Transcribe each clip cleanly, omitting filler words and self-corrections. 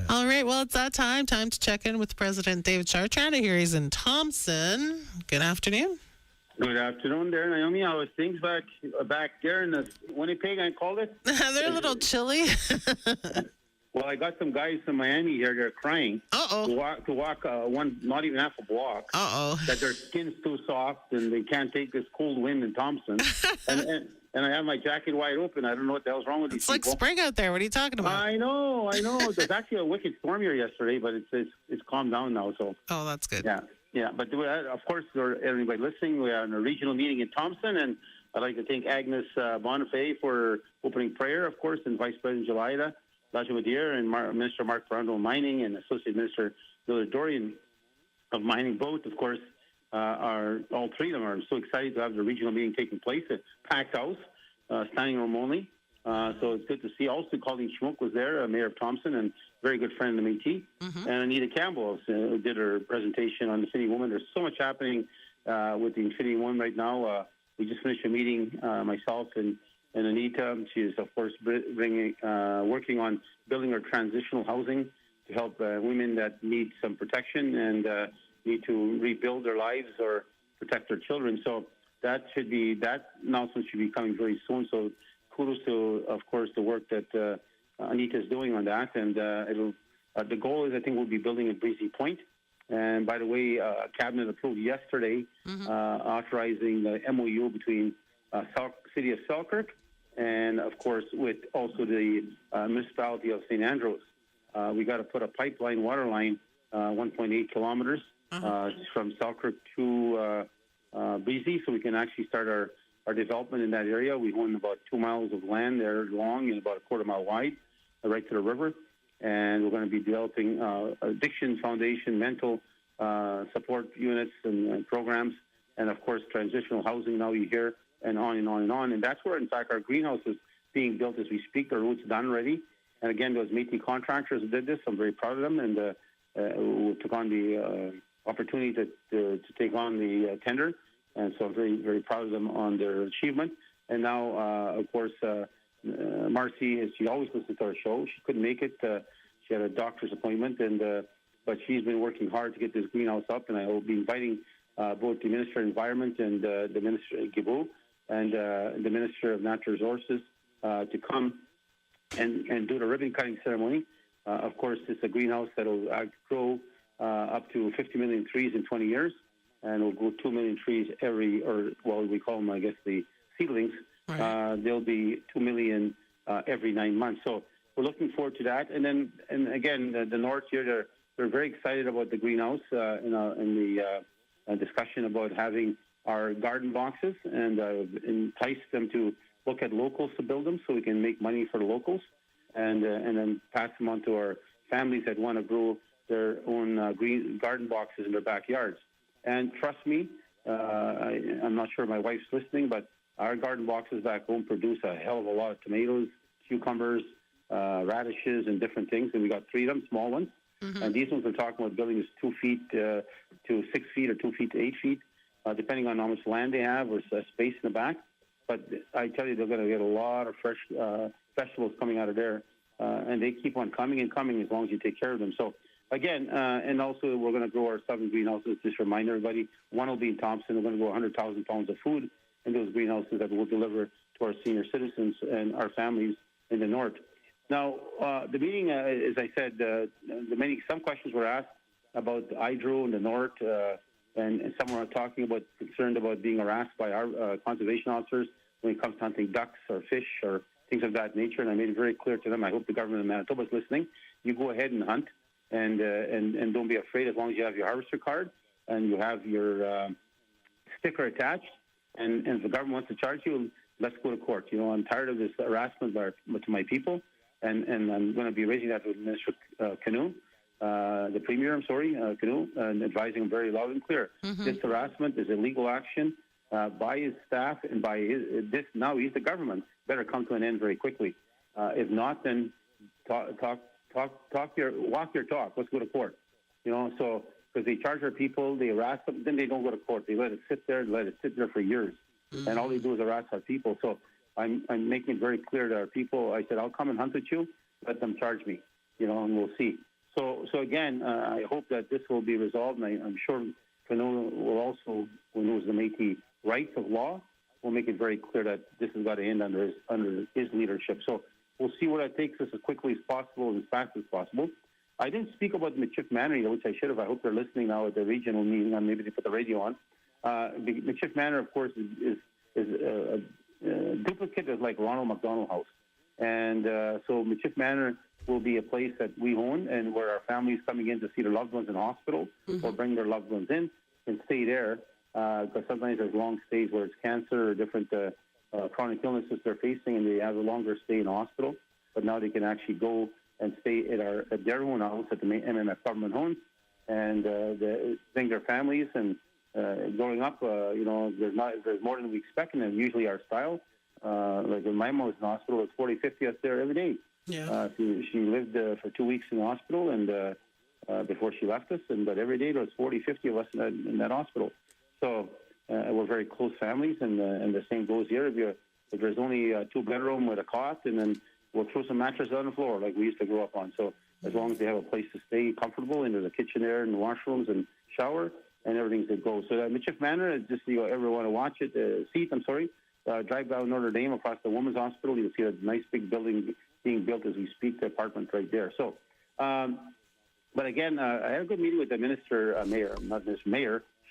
All right. Well, it's that time. Time to check in with President David Chartrand. I hear he's in Thompson. Good afternoon. Good afternoon there, Naomi. How is things back there in the Winnipeg, I called it? They're a little chilly. Well, I got some guys from Miami here. They're crying Uh-oh. to walk one, not even half a block. Uh-oh. That their skin's too soft and they can't take this cold wind in Thompson. and I have my jacket wide open. I don't know what the hell's wrong with these It's like people. spring out there. What are you talking about? I know. There's actually a wicked storm here yesterday, but it's calmed down now. So Oh, that's good. yeah. But of course, for everybody listening, we are in a regional meeting in Thompson, and I'd like to thank Agnes Bonifay for opening prayer, of course, and Vice President Jelida Lajamadier and Minister Mark Ferrando of Mining and Associate Minister Willard Dorian of Mining. Both, of course, are all three of them are so excited to have the regional meeting taking place at packed house, standing room only. So it's good to see. Also, Colleen Schmuck was there, Mayor of Thompson, and very good friend of the Métis. And Anita Campbell did her presentation on the Infinity Woman. There's so much happening with the Infinity Woman right now. We just finished a meeting, myself and Anita. She is, of course, working on building her transitional housing to help women that need some protection and need to rebuild their lives or protect their children. So that announcement should be coming very soon. So kudos to, of course, the work that Anita is doing on that. And the goal is, I think, we'll be building at Breezy Point. And by the way, Cabinet approved yesterday authorizing the MOU between City of Selkirk and, of course, with also the municipality of St. Andrews. We got to put a pipeline, water line, 1.8 kilometers from Selkirk to Breezy, so we can actually start our development in that area. We own about 2 miles of land there long and about a quarter mile wide, right to the river. And we're going to be developing addiction foundation, mental support units and programs, and, of course, transitional housing now you hear, and on and on and on. And that's where, in fact, our greenhouse is being built as we speak. The roof's done already. And, again, those Métis contractors who did this, I'm very proud of them, and who took on the opportunity to take on the tender. And so I'm very, very proud of them on their achievement. And now, of course, Marcy, she always listens to our show. She couldn't make it. She had a doctor's appointment, but she's been working hard to get this greenhouse up. And I will be inviting both the Minister of Environment and the Minister Guilbeault and the Minister of Natural Resources to come and do the ribbon cutting ceremony. Of course, it's a greenhouse that will grow up to 50 million trees in 20 years, and will grow 2 million trees we call them, I guess, the seedlings. Right. There'll be 2 million every 9 months. So we're looking forward to that. And again, the North here, they're very excited about the greenhouse in the discussion about having our garden boxes, and entice them to look at locals to build them so we can make money for the locals, and then pass them on to our families that want to grow their own green garden boxes in their backyards. And trust me, I'm not sure my wife's listening, but our garden boxes back home produce a hell of a lot of tomatoes, cucumbers, radishes, and different things. And we got 3 of them, small ones. And these ones we're talking about building is 2 feet to 6 feet or 2 feet to 8 feet, depending on how much land they have or space in the back. But I tell you, they're going to get a lot of fresh vegetables coming out of there. And they keep on coming and coming as long as you take care of them. So, again, and also we're going to grow our 7 greenhouses. Just remind everybody, one will be in Thompson. We're going to grow 100,000 pounds of food in those greenhouses that we'll deliver to our senior citizens and our families in the North. Now, the meeting, as I said, some questions were asked about the hydro in the North, and some were concerned about being harassed by our conservation officers when it comes to hunting ducks or fish or things of that nature. And I made it very clear to them. I hope the government of Manitoba is listening. You go ahead and hunt, and don't be afraid as long as you have your harvester card and you have your sticker attached. And if the government wants to charge you, let's go to court. I'm tired of this harassment to my people, and I'm going to be raising that with Minister Canoe, the Premier, Canoe, and advising him very loud and clear. This harassment is illegal action by his staff and by now he's the government. Better come to an end very quickly. If not, then walk your talk. Let's go to court. So because they charge our people, they harass them, then they don't go to court. They let it sit there for years, and all they do is harass our people. So I'm making it very clear to our people. I said, I'll come and hunt with you. Let them charge me. and we'll see. So again, I hope that this will be resolved, and I'm sure Fano will also, who knows the Métis rights of law, will make it very clear that this has got to end under his leadership. So we'll see where that takes us as quickly as possible and as fast as possible. I didn't speak about Métis Manor, which I should have. I hope they're listening now at the regional meeting, and maybe they put the radio on. Métis Manor, of course, is a duplicate of like Ronald McDonald House. And so Métis Manor will be a place that we own, and where our families coming in to see their loved ones in hospital or bring their loved ones in and stay there, because sometimes there's long stays where it's cancer or different chronic illnesses they're facing, and they have a longer stay in hospital. But now they can actually go and stay at their own house, at the MMF government homes, and bring their families. And growing up, there's more than we expect, and usually our style. Like when my mom was in hospital, it was 40, 50 us there every day. Yeah. She lived for 2 weeks in the hospital, and before she left us, but every day there was 40, 50 of us in that hospital. So we're very close families, and the same goes here. If there's only a 2-bedroom with a cot, and then we'll throw some mattresses on the floor like we used to grow up on. So as long as they have a place to stay comfortable, and there's a kitchen there, and washrooms, and shower, and everything's good go. So that Métis Manor, just you ever want to watch it, drive down Notre Dame across the Women's Hospital. You'll see a nice big building being built as we speak, the apartment right there. So, but again, I had a good meeting with the Mayor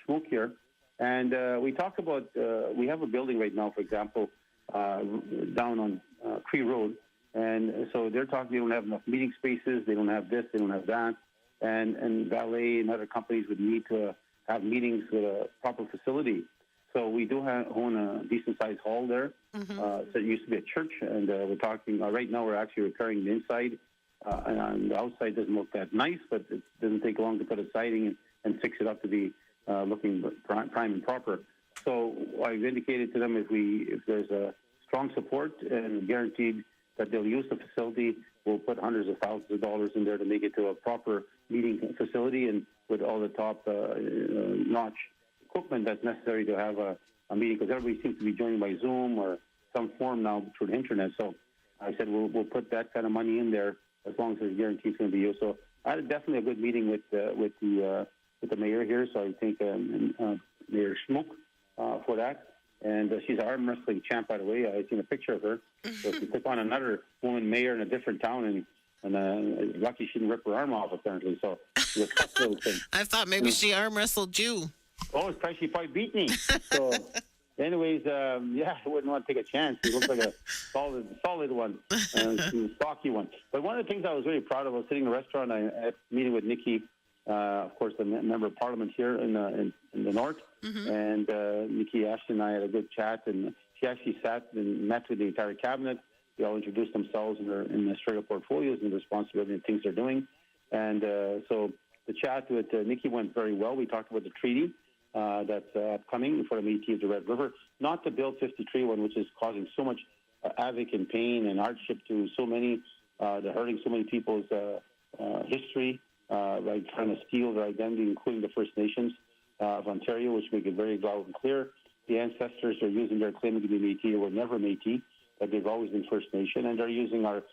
Schmoke here, and we talked about, we have a building right now, for example, down on Cree Road, and so they're talking they don't have enough meeting spaces, they don't have this, they don't have that, and Valet and other companies would need to have meetings with a proper facility. So we do own a decent-sized hall there. So it used to be a church, and we're talking, right now we're actually repairing the inside, and the outside doesn't look that nice, but it doesn't take long to put a siding and fix it up to be looking prime and proper. So I've indicated to them if there's a strong support and guaranteed that they'll use the facility, we'll put hundreds of thousands of dollars in there to make it to a proper meeting facility, and with all the top-notch equipment that's necessary to have a meeting, because everybody seems to be joining by Zoom or some form now through the internet. So I said we'll put that kind of money in there as long as there's guaranteed it's going to be used. So I had definitely a good meeting with the mayor here. So I think Mayor Schmoke for that. And she's an arm wrestling champ, by the way. I've seen a picture of her. So she took on another woman mayor in a different town, and lucky she didn't rip her arm off, apparently. So it was a tough little thing. I thought maybe she arm wrestled you. Oh, it's probably she probably beat me. So, anyways, I wouldn't want to take a chance. He looked like a solid one, a stocky one. But one of the things I was really proud of, I was sitting in a restaurant, I had a meeting with Nikki, of course, the member of parliament here in the north, and Nikki Ashton and I had a good chat, and she actually sat and met with the entire cabinet. They all introduced themselves in their Australia portfolios and the responsibility and things they're doing. And so the chat with Nikki went very well. We talked about the treaty that's upcoming for the Métis of the Red River, not the Bill 53 one, which is causing so much havoc and pain and hardship to so many, they're hurting so many people's history, by trying to steal their identity, including the First Nations of Ontario, which make it very loud and clear. The ancestors are using their claim to be Métis, were never Métis, but they've always been First Nation, and they're using our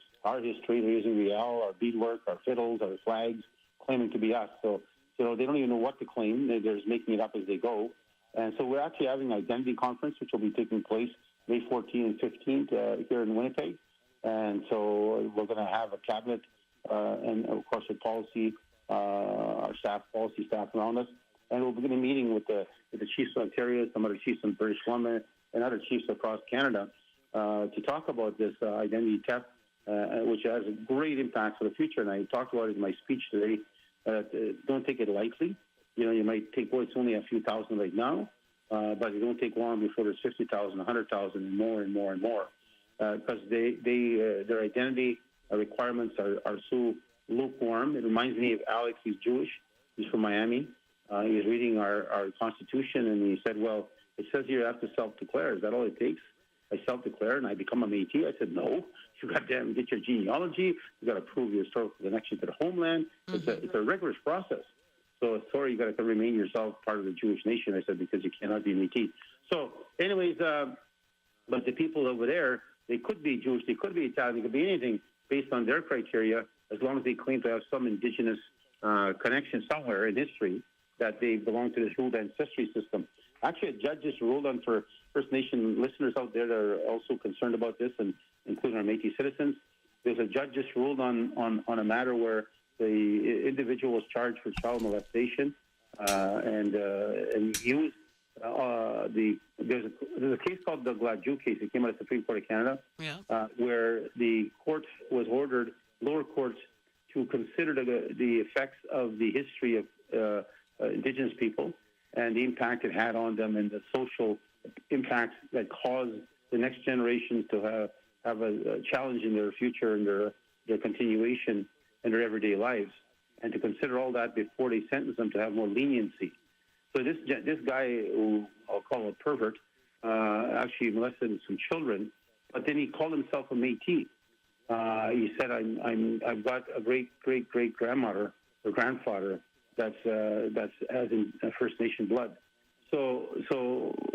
history, they're using the owl, our beadwork, our fiddles, our flags, claiming to be us. So, they don't even know what to claim. They're just making it up as they go. And so we're actually having an identity conference, which will be taking place May 14th and 15th here in Winnipeg. And so we're going to have a cabinet and, of course, a policy, our policy staff around us. And we'll begin a meeting with the chiefs of Ontario, some other chiefs in British Columbia, and other chiefs across Canada to talk about this identity theft, which has a great impact for the future. And I talked about it in my speech today. Don't take it lightly. You might think, well, it's only a few thousand right now, but it don't take long before there's 50,000, 100,000, and more and more and more. Because their identity requirements are so lukewarm. It reminds me of Alex. He's Jewish. He's from Miami. He was reading our Constitution, and he said, well, it says here you have to self-declare. Is that all it takes? I self-declare and I become a Métis. I said, no. You got to get your genealogy. You got to prove your historical connection to the homeland. It's a rigorous process. So, sorry, you got to remain yourself part of the Jewish nation. I said, because you cannot be Métis. So, anyways, but the people over there, they could be Jewish, they could be Italian, they could be anything based on their criteria. as long as they claim to have some Indigenous connection somewhere in history, that they belong to this ruled ancestry system. Actually, a judge just ruled on, for First Nation listeners out there that are also concerned about this, and including our Métis citizens, there's a judge just ruled on a matter where the individual was charged for child molestation and used there's a case called the Gladue case. It came out of the Supreme Court of Canada, where the court was ordered, lower courts, to consider the effects of the history of Indigenous people and the impact it had on them and the social impacts that caused the next generations to have a challenge in their future and their continuation in their everyday lives, and to consider all that before they sentence them to have more leniency. So this guy, who I'll call a pervert, actually molested some children, but then he called himself a Métis. He said, "I've got a great grandmother or grandfather that's as in First Nation blood." So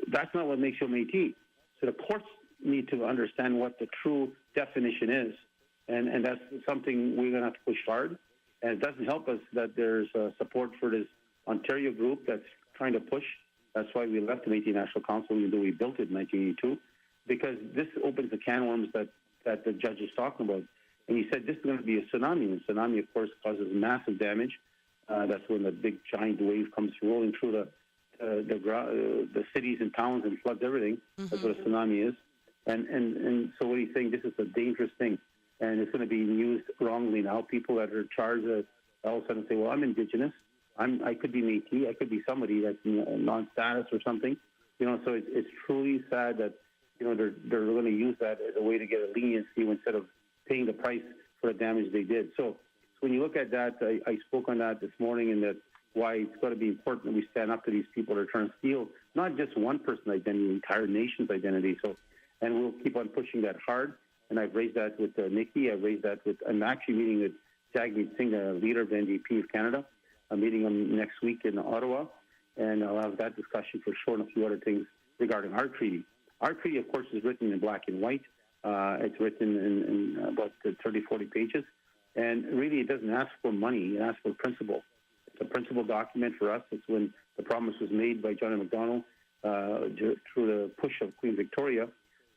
that's not what makes you a Métis. So the courts need to understand what the true definition is, and that's something we're going to have to push hard. And it doesn't help us that there's support for this Ontario group that's trying to push. That's why we left the Métis National Council, even though we built it in 1982, because this opens the can of worms that the judge is talking about. And he said this is going to be a tsunami. And tsunami, of course, causes massive damage. That's when the big giant wave comes rolling through the cities and towns and floods everything. Mm-hmm. That's what a tsunami is. And so what he's saying, this is a dangerous thing. And it's going to be used wrongly now. People that are charged all of a sudden say, well, I'm Indigenous. I could be Métis. I could be somebody that's non-status or something. So it's truly sad that, they're going to use that as a way to get a leniency instead of paying the price for the damage they did. So when you look at that, I spoke on that this morning, and that why it's got to be important that we stand up to these people that are trying to steal not just one person's identity, the entire nation's identity. So, and we'll keep on pushing that hard. And I've raised that with Nikki. I've raised that with. I'm actually meeting with Jagmeet Singh, the leader of the NDP of Canada. I'm meeting him next week in Ottawa, and I'll have that discussion for sure, and a few other things regarding our treaty. Our treaty, of course, is written in black and white. It's written in about 30, 40 pages. And really, it doesn't ask for money. It asks for principle. It's a principle document for us. It's when the promise was made by John MacDonald through the push of Queen Victoria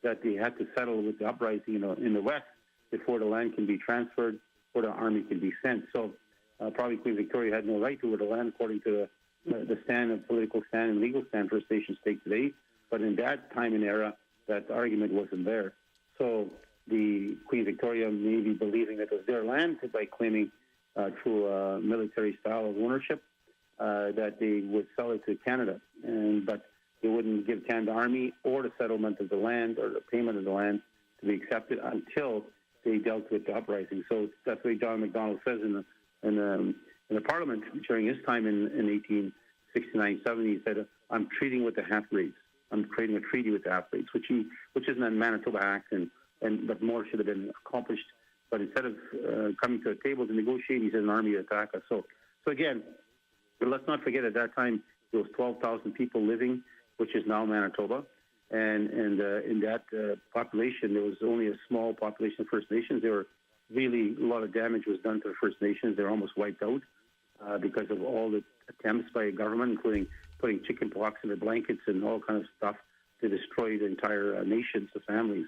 that they had to settle with the uprising in the West before the land can be transferred or the army can be sent. So probably Queen Victoria had no right to the land according to the stand of political stand and legal stand First Nations take today. But in that time and era, that argument wasn't there. So the Queen Victoria may be believing that it was their land by claiming through a military style of ownership that they would sell it to Canada. But they wouldn't give Canada Army or the settlement of the land or the payment of the land to be accepted until they dealt with the uprising. So that's what John MacDonald says in the Parliament during his time in 1869-70. He said, "I'm treating with the half-breeds. I'm creating a treaty with the half-breeds," which isn't a Manitoba Act, but more should have been accomplished. But instead of coming to a table to negotiate, he said an army would attack us. So again, but let's not forget at that time there was 12,000 people living, which is now Manitoba, and in that population there was only a small population of First Nations. There were really a lot of damage was done to the First Nations. They're almost wiped out because of all the attempts by government, including putting chicken pox in their blankets and all kinds of stuff to destroy the entire nations of families.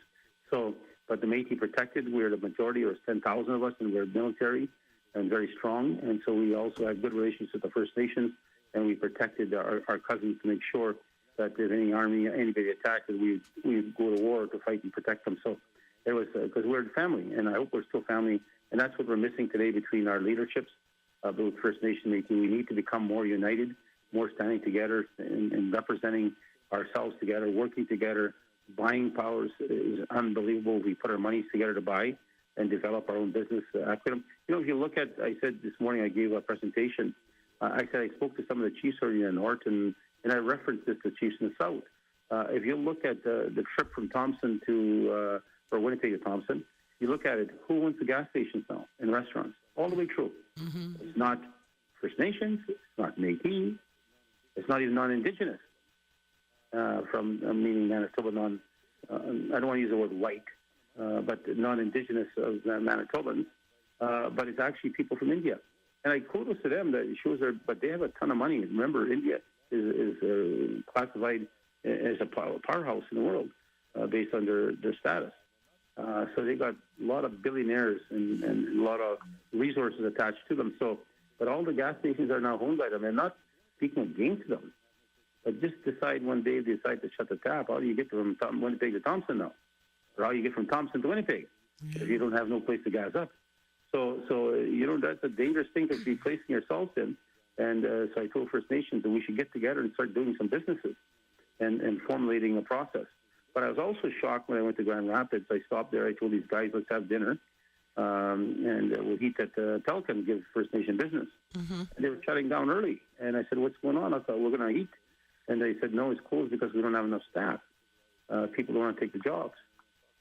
So, but the Métis protected. We're the majority. There's 10,000 of us, and we're military and very strong. And so we also have good relations with the First Nations, and we protected our cousins to make sure that if anybody attacked, we would go to war to fight and protect them. So it was because we're family, and I hope we're still family. And that's what we're missing today between our leaderships, both First Nation and Métis. We need to become more united, more standing together and representing ourselves together, working together. Buying powers is unbelievable. We put our monies together to buy and develop our own business. If you look at, I said this morning I gave a presentation. I said I spoke to some of the chiefs already in the north, and I referenced this to chiefs in the south. If you look at the trip from Thompson or Winnipeg to Thompson, you look at it, who owns the gas stations now and restaurants? All the way through. Mm-hmm. It's not First Nations. It's not Métis. It's not even non-Indigenous. Meaning Manitoba I don't want to use the word white, but non-Indigenous of Manitobans but it's actually people from India. And I kudos to them that it shows but they have a ton of money. Remember, India is classified as a powerhouse in the world based on their status. So they got a lot of billionaires and a lot of resources attached to them. So, but all the gas stations are now owned by them. And not speaking against them, but just decide one day they decide to shut the tap. How do you get from Winnipeg to Thompson now? Or how do you get from Thompson to Winnipeg if you don't have no place to gas up? So that's a dangerous thing to be placing yourselves in. And so I told First Nations that we should get together and start doing some businesses and formulating a process. But I was also shocked when I went to Grand Rapids. I stopped there. I told these guys, let's have dinner. And we'll eat at Telka and give First Nation business. Mm-hmm. And they were shutting down early. And I said, what's going on? I thought, we're going to eat. And they said, no, it's closed because we don't have enough staff. People don't want to take the jobs.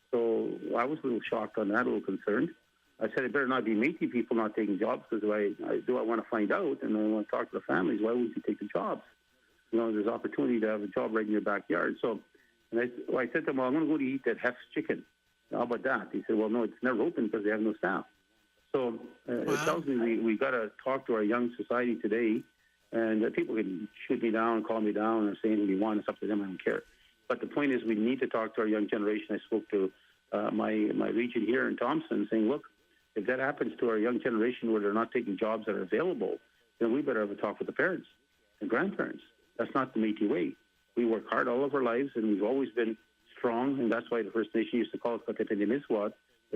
So I was a little shocked on that, a little concerned. I said, it better not be Métis people not taking jobs, because I want to find out, and I want to talk to the families. Why wouldn't you take the jobs? There's opportunity to have a job right in your backyard. So I said to them, well, I'm going to go to eat at Hef's Chicken. How about that? He said, well, no, it's never open because they have no staff. So It tells me we got to talk to our young society today, and people can shoot me down, call me down, or say anything they want. It's up to them. I don't care. But the point is, we need to talk to our young generation. I spoke to my region here in Thompson, saying, look, if that happens to our young generation where they're not taking jobs that are available, then we better have a talk with the parents and grandparents. That's not the Métis way. We work hard all of our lives, and we've always been strong, and that's why the First Nation used to call us the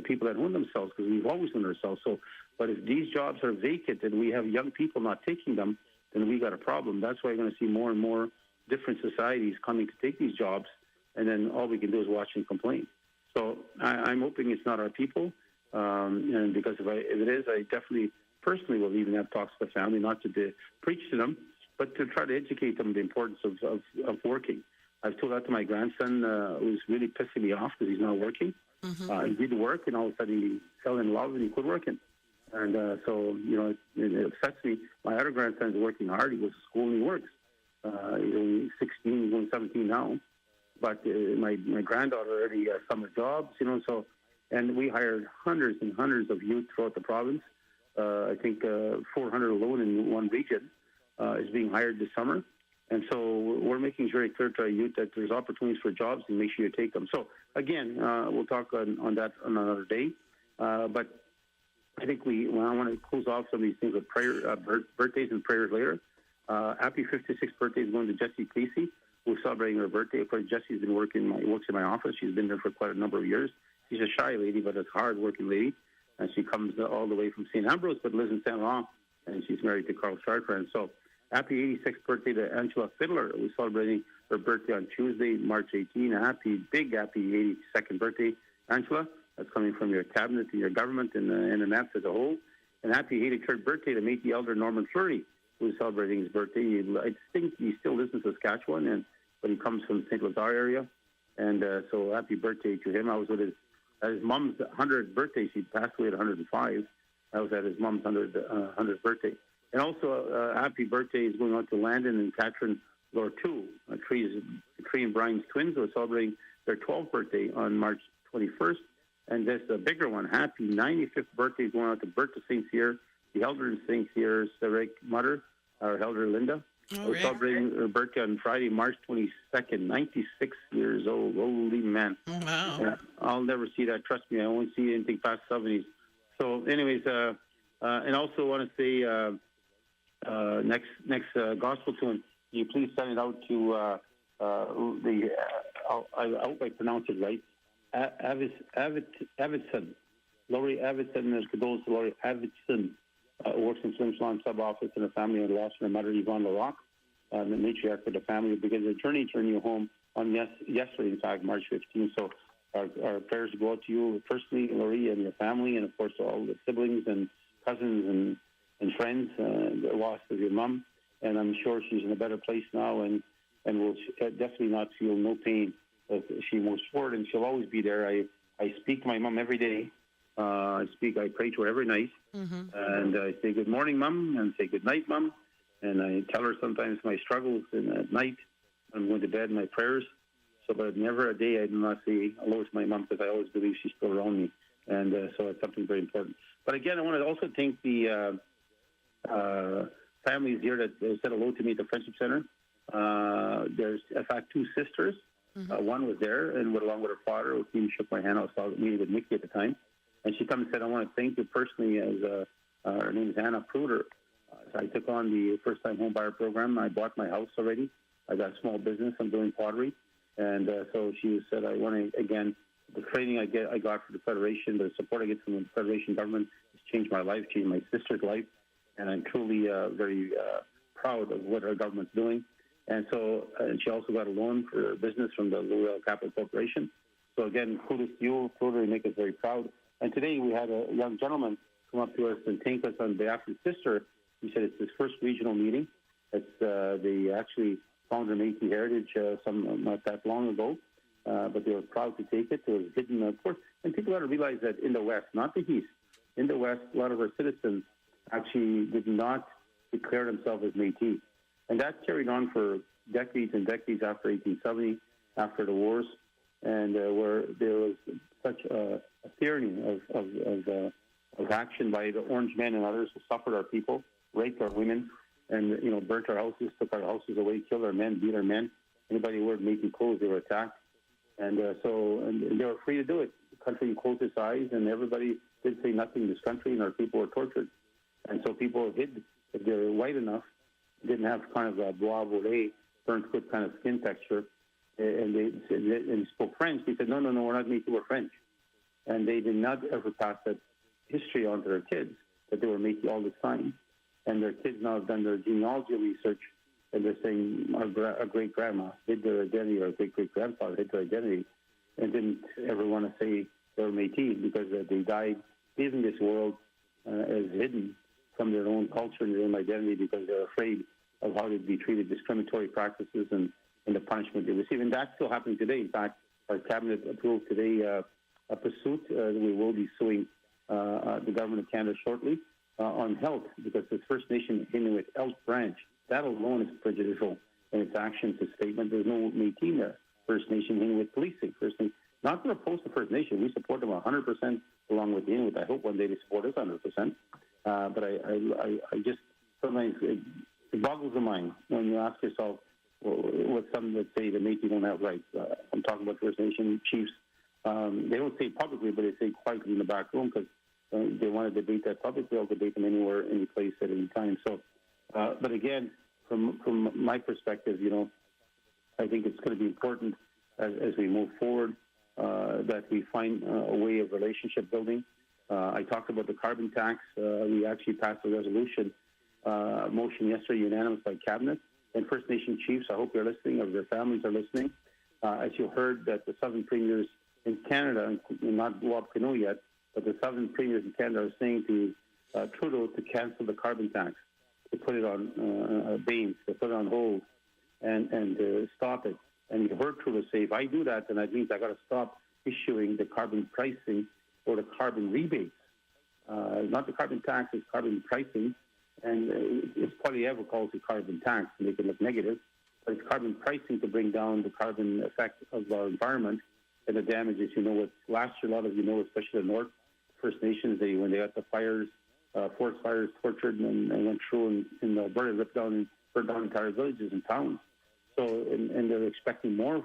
people that own themselves, because we've always owned ourselves. So, but if these jobs are vacant and we have young people not taking them, then we got a problem. That's why you're going to see more and more different societies coming to take these jobs, and then all we can do is watch and complain. So I'm hoping it's not our people. And because if it is, I definitely personally will even have talks with the family, not to preach to them, but to try to educate them the importance of working. I've told that to my grandson, who's really pissing me off because he's not working. Mm-hmm. He did work, and all of a sudden he fell in love and he quit working. And so it upsets me. My other grandson's working hard. He goes to school and he works. He's only 16, he's going 17 now. But my granddaughter already has summer jobs, so. And we hired hundreds and hundreds of youth throughout the province. I think 400 alone in one region is being hired this summer. And so we're making very clear to our youth that there's opportunities for jobs, and make sure you take them. So, again, we'll talk on that on another day. But I think I want to close off some of these things with birthdays and prayers later. Happy 56th birthday is going to Jessie Casey, who's celebrating her birthday. Of course, Jessie's been works in my office. She's been there for quite a number of years. She's a shy lady, but a hard-working lady, and she comes all the way from St. Ambrose, but lives in Saint Laurent, and she's married to Carl Chartrand. So, happy 86th birthday to Angela Fiddler, who's celebrating her birthday on Tuesday, March 18. Happy 82nd birthday, Angela. That's coming from your cabinet and your government and the MMF as a whole. And happy 83rd birthday to Métis elder Norman Fleury, who's celebrating his birthday. I think he still lives in Saskatchewan, but he comes from the St. Lazare area. And so happy birthday to him. I was at his mom's 100th birthday. She passed away at 105. I was at his mom's 100th birthday. And also, happy birthday is going on to Landon and Catherine Lortu, Tree and Brian's twins, who are celebrating their 12th birthday on March 21st. And this bigger one, happy 95th birthday is going on to Bertha St. Cyr, the elder in St. Cyr's mother, our elder Linda. We're celebrating her birthday on Friday, March 22nd, 96 years old. Holy man. Wow. I'll never see that. Trust me, I won't see anything past 70s. So anyways, and also want to say next gospel tune, can you please send it out to I hope I pronounce it right, Avidson. Laurie Avidson, for those Laurie Avidson, works in Slim Salon sub-office in a family and lost her mother, Yvonne LaRocque, the matriarch of the family, begins a journey to her new home on yesterday, in fact, March 15th. So our prayers go out to you personally, Laurie, and your family, and of course to all the siblings and cousins and friends, the loss of your mom. And I'm sure she's in a better place now and will definitely not feel no pain. She moves forward, and she'll always be there. I speak to my mom every day. I pray to her every night. Mm-hmm. And I say, good morning, Mom, and say, good night, Mom. And I tell her sometimes my struggles at night when I'm going to bed, my prayers. So, but never a day I do not say hello to my mom, because I always believe she's still around me. And so it's something very important. But again, I want to also thank the families here that said hello to me at the Friendship Center. There's, in fact, two sisters. One was there, and along with her father, who came and shook my hand. I was meeting with Mickey at the time. And she came and said, I want to thank you personally, as her name is Anna Pruder. So I took on the first-time home buyer program. I bought my house already. I got a small business. I'm doing pottery. And so she said, I want to, again, the training I got for the Federation, the support I get from the Federation government has changed my life, changed my sister's life. And I'm truly very proud of what our government's doing. And so she also got a loan for her business from the Louisville Capital Corporation. So again, kudos to you, Pruder, make us very proud. And today we had a young gentleman come up to us and thank us on behalf of his sister. He said it's his first regional meeting. It's they actually founded Métis Heritage not that long ago, but they were proud to take it. It was hidden, of course. And people got to realize that in the West, not the East, in the West, a lot of our citizens actually did not declare themselves as Métis. And that carried on for decades and decades after 1870, after the wars, and where there was such a tyranny of action by the Orange men and others who suffered our people, raped our women, and burnt our houses, took our houses away, killed our men, beat our men. Anybody who wore Métis clothes, they were attacked, and they were free to do it. The country closed its eyes, and everybody did say nothing in this country, and our people were tortured. And so people hid if they were white enough, didn't have kind of a bois volet, burnt good kind of skin texture, and they spoke French. They said, no, we're not Métis, we're French. And they did not ever pass that history on to their kids, that they were Métis all this time. And their kids now have done their genealogy research, and they're saying our great-grandma hid their identity, or great-great-grandfather hid their identity, and didn't ever want to say they were Métis because they died leaving this world as hidden from their own culture and their own identity because they're afraid of how they'd be treated, discriminatory practices, and the punishment they receive. And that's still happening today. In fact, our cabinet approved today a pursuit. We will be suing the government of Canada shortly on health, because the First Nation Inuit Health Branch, that alone is prejudicial in its actions, its statement. There's no Métis there. First Nation Inuit policing. Not to oppose the First Nation. We support them 100% along with the Inuit. I hope one day they support us 100%. But I just sometimes it boggles the mind when you ask yourself what some would say the Métis don't have rights. I'm talking about First Nation chiefs. They don't say it publicly, but they say quietly in the back room because they want to debate that publicly. They'll debate them anywhere, any place, at any time. So, but again, from my perspective, I think it's going to be important as we move forward that we find a way of relationship building. I talked about the carbon tax. We actually passed a resolution, motion yesterday, unanimous by Cabinet. And First Nation chiefs, I hope you're listening, or their families are listening. As you heard, that the Southern premiers in Canada, not Wab Canoe yet, but the Southern premiers in Canada are saying to Trudeau to cancel the carbon tax, to put it on abeyance, to put it on hold, and to stop it. And you heard Trudeau say, if I do that, then that means I got to stop issuing the carbon pricing or the carbon rebates. Not the carbon tax, it's carbon pricing. And it's probably ever calls it carbon tax to make it look negative, but it's carbon pricing to bring down the carbon effect of our environment and the damages. What last year, a lot of especially the North First Nations, when they got the fires, forest fires, tortured and went through in Alberta, ripped down and burned down entire villages and towns. So, and they're expecting more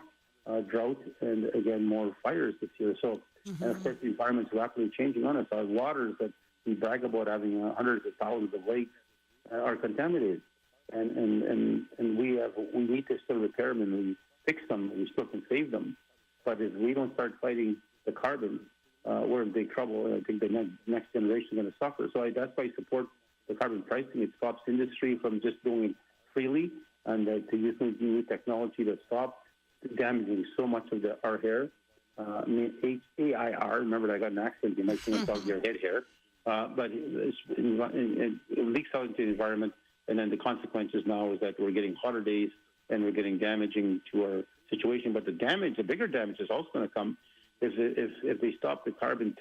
drought and again more fires this year. So, and of course, the environment's rapidly changing on us. Our waters that we brag about having hundreds of thousands of lakes are contaminated, and we need to still repair them and we fix them. We still can save them, but if we don't start fighting the carbon, we're in big trouble. And I think the next generation is going to suffer. So that's why I support the carbon pricing. It stops industry from just doing it freely, and to use new technology to stop damaging so much of our hair. HAIR, remember that I got an accident, you might think it's your head hair. But it leaks out into the environment, and then the consequences now is that we're getting hotter days and we're getting damaging to our situation. But the bigger damage is also going to come if they stop the carbon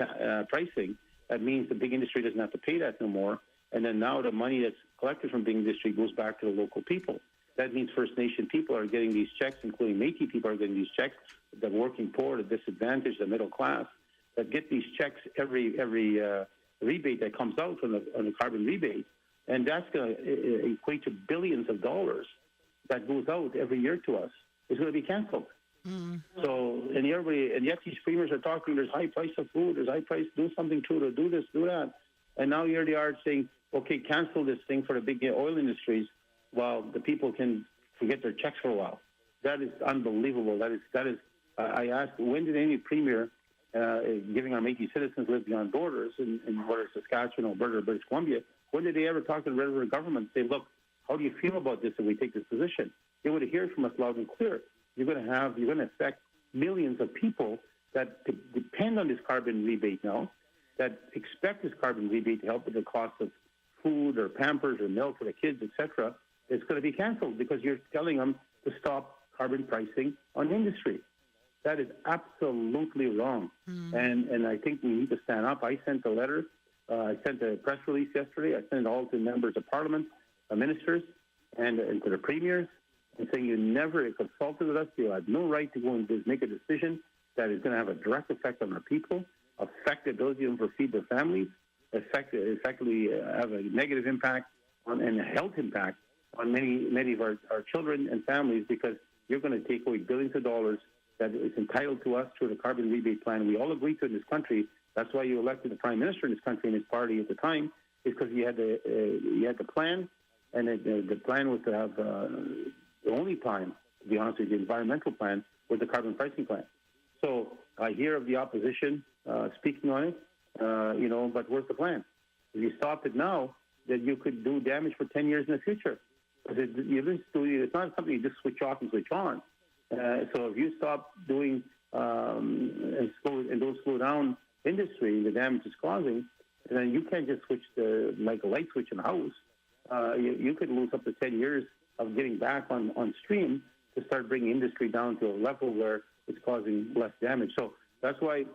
pricing. That means the big industry doesn't have to pay that no more, and then now the money that's collected from big industry goes back to the local people. That means First Nation people are getting these checks, including Métis people are getting these checks. The working poor, the disadvantaged, the middle class, that get these checks every rebate that comes out on the carbon rebate, and that's going to equate to billions of dollars that goes out every year to us. It's going to be canceled. So, and yet these premiers are talking, there's high price of food, there's high price, do something to it, do this, do that. And now here they are saying, okay, cancel this thing for the big oil industries while the people can forget their checks for a while. That is unbelievable. That is. I asked, when did any premier giving our Métis citizens live beyond borders in whether it's Saskatchewan, Alberta, or British Columbia, when did they ever talk to the federal government and say, look, how do you feel about this if we take this position? They want to hear from us loud and clear. You're going to affect millions of people that depend on this carbon rebate now, that expect this carbon rebate to help with the cost of food or Pampers or milk for the kids, etc. It's going to be canceled because you're telling them to stop carbon pricing on industry. That is absolutely wrong. And I think we need to stand up. I sent a letter. I sent a press release yesterday. I sent it all to members of parliament, ministers, and to the premiers, and saying you never consulted with us. You had no right to go and make a decision that is going to have a direct effect on our people, affect the ability of them to feed their families, effectively have a negative impact and a health impact on many of our children and families, because you're going to take away billions of dollars that is entitled to us through the carbon rebate plan. We all agreed to in this country. That's why you elected the prime minister in this country and his party at the time, is because you had the plan, and the plan was to have the only plan, to be honest with you, the environmental plan was the carbon pricing plan. So I hear of the opposition speaking on it, but where's the plan? If you stop it now, then you could do damage for 10 years in the future. It's not something you just switch off and switch on. So if you stop doing and don't slow down industry, the damage it's causing, then you can't just switch like a light switch in a house. You could lose up to 10 years of getting back on stream to start bringing industry down to a level where it's causing less damage. So that's why,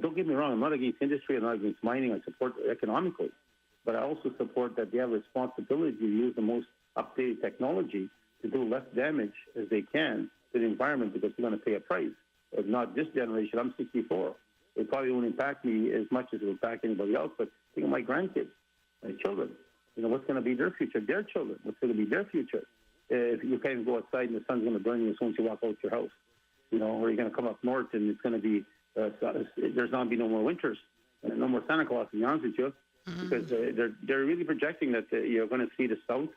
don't get me wrong, I'm not against industry, I'm not against mining, I support it economically. But I also support that they have a responsibility to use the most updated technology to do less damage as they can to the environment, because they're going to pay a price. If not this generation, I'm 64. It probably won't impact me as much as it will impact anybody else, but think of my grandkids, my children. What's going to be their future? Their children. What's going to be their future? If you can't go outside and the sun's going to burn you as soon as you walk out your house, or you're going to come up north and it's going to be, there's not going to be no more winters, no more Santa Claus, to be honest with you, because they're really projecting that you're going to see the south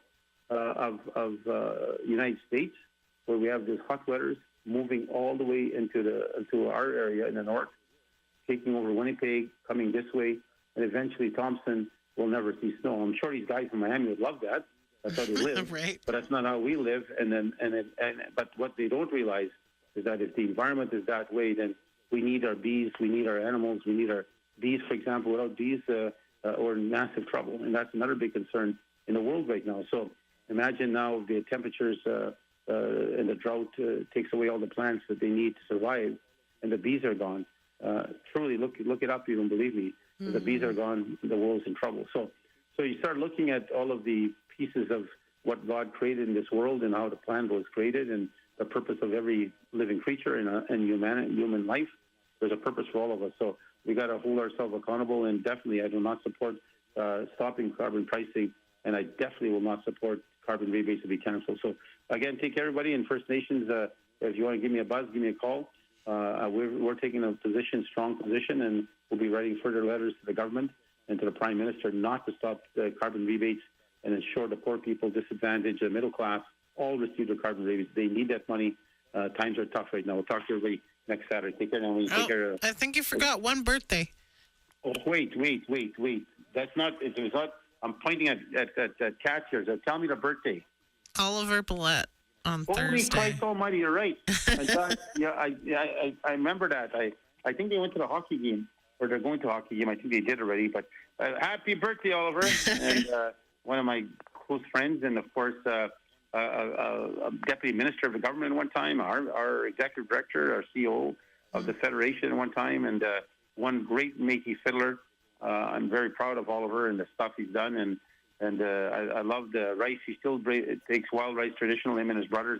of United States, where we have these hot weathers moving all the way into our area in the north, taking over Winnipeg, coming this way, and eventually Thompson will never see snow. I'm sure these guys from Miami would love that. That's how they live. Right. But that's not how we live. But what they don't realize is that if the environment is that way, then we need our bees, we need our animals, we need our bees, for example. Without bees, we're in massive trouble. And that's another big concern in the world right now. So imagine now the temperatures and the drought takes away all the plants that they need to survive, and the bees are gone. Truly, look it up. You don't believe me. The bees are gone. The world's in trouble. So you start looking at all of the pieces of what God created in this world and how the plan was created and the purpose of every living creature and human life. There's a purpose for all of us. So we got to hold ourselves accountable. And definitely, I do not support stopping carbon pricing, and I definitely will not support carbon rebates to be canceled. So again, take everybody in First Nations. If you want to give me a buzz, give me a call. We're taking a strong position, and we'll be writing further letters to the government and to the Prime Minister not to stop the carbon rebates and ensure the poor people, disadvantaged, the middle class, all receive their carbon rebates. They need that money. Times are tough right now. We'll talk to everybody next Saturday. Take care, Naomi. Take care. I think you forgot one birthday. Oh, wait. That's not. It was not. I'm pointing at cats here. So tell me the birthday. Oliver Billette on Holy Thursday. Christ Almighty! You're right. In fact, I remember that. I think they went to the hockey game, or they're going to a hockey game. I think they did already. But happy birthday, Oliver! And one of my close friends, and of course, a deputy minister of the government one time, our executive director, our CEO of the federation one time, and one great Métis fiddler. I'm very proud of Oliver and the stuff he's done, and I love the rice. He still takes wild rice traditional. Him and his brother,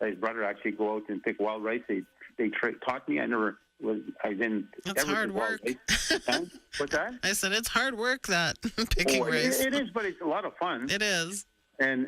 his brother actually go out and pick wild rice. They taught me. I never I didn't. That's ever hard involved, work. right? Huh? What's that? I said it's hard work, that picking race. It is, but it's a lot of fun. It is. And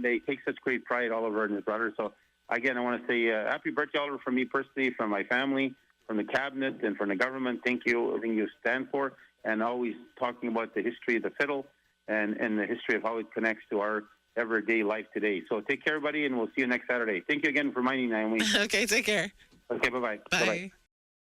they take such great pride, Oliver and his brother. So again, I want to say happy birthday, Oliver, from me personally, from my family, from the cabinet, and from the government. Thank you, everything you stand for, and always talking about the history of the fiddle and the history of how it connects to our everyday life today. So take care, everybody, and we'll see you next Saturday. Thank you again for reminding Naomi. Okay, take care. Okay, bye-bye. Bye. Bye-bye.